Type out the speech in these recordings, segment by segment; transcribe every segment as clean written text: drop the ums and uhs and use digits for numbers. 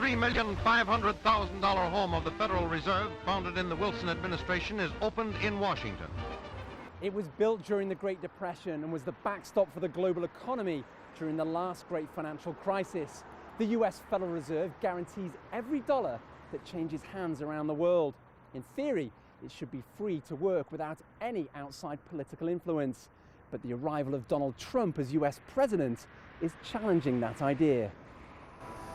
$3,500,000 home of the Federal Reserve, founded in the Wilson administration, is opened in Washington. It was built during the Great Depression and was the backstop for the global economy during the last great financial crisis. The US Federal Reserve guarantees every dollar that changes hands around the world. In theory, it should be free to work without any outside political influence. But the arrival of Donald Trump as US president is challenging that idea.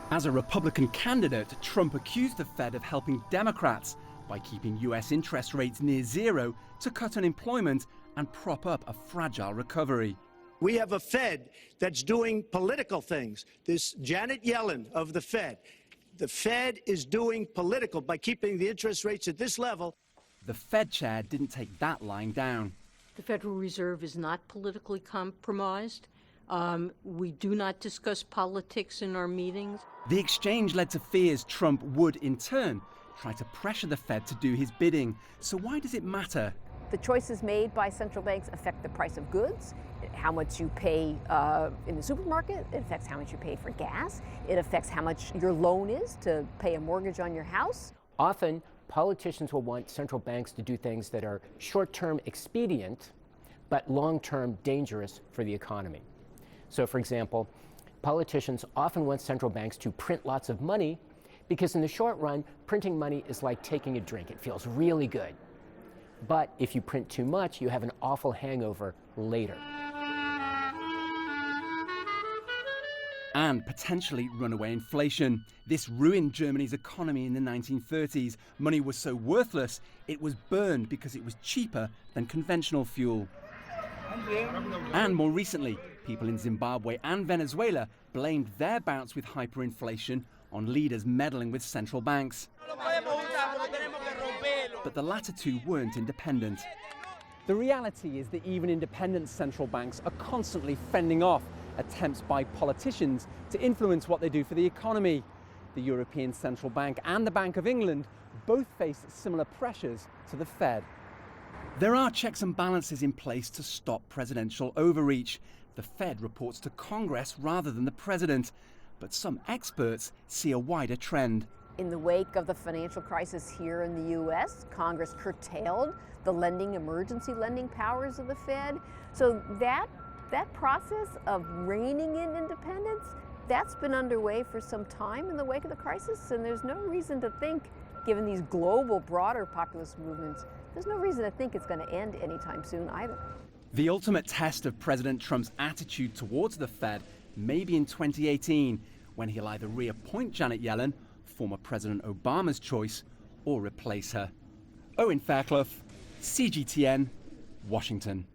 As a Republican candidate, Trump accused the Fed of helping Democrats by keeping US interest rates near zero to cut unemployment and prop up a fragile recovery. We have a Fed that's doing political things. This Janet Yellen of the Fed is doing political by keeping the interest rates at this level. The Fed chair didn't take that lying down. The Federal Reserve is not politically compromised. We do not discuss politics in our meetings. The exchange led to fears Trump would, in turn, try to pressure the Fed to do his bidding. So why does it matter? The choices made by central banks affect the price of goods, how much you pay in the supermarket, it affects how much you pay for gas, it affects how much your loan is to pay a mortgage on your house. Often, politicians will want central banks to do things that are short-term expedient, but long-term dangerous for the economy. So, for example, politicians often want central banks to print lots of money because in the short run, printing money is like taking a drink. It feels really good. But if you print too much, you have an awful hangover later. And potentially runaway inflation. This ruined Germany's economy in the 1930s. Money was so worthless, it was burned because it was cheaper than conventional fuel. And more recently, people in Zimbabwe and Venezuela blamed their bouts with hyperinflation on leaders meddling with central banks. But the latter two weren't independent. The reality is that even independent central banks are constantly fending off attempts by politicians to influence what they do for the economy. The European Central Bank and the Bank of England both face similar pressures to the Fed. There are checks and balances in place to stop presidential overreach. The Fed reports to Congress rather than the president, but some experts see a wider trend. In the wake of the financial crisis here in the US, Congress curtailed the emergency lending powers of the Fed. So that process of reining in independence, that's been underway for some time in the wake of the crisis, and there's no reason to think, given these global, broader populist movements, there's no reason to think it's going to end anytime soon either. The ultimate test of President Trump's attitude towards the Fed may be in 2018, when he'll either reappoint Janet Yellen, former President Obama's choice, or replace her. Owen Fairclough, CGTN, Washington.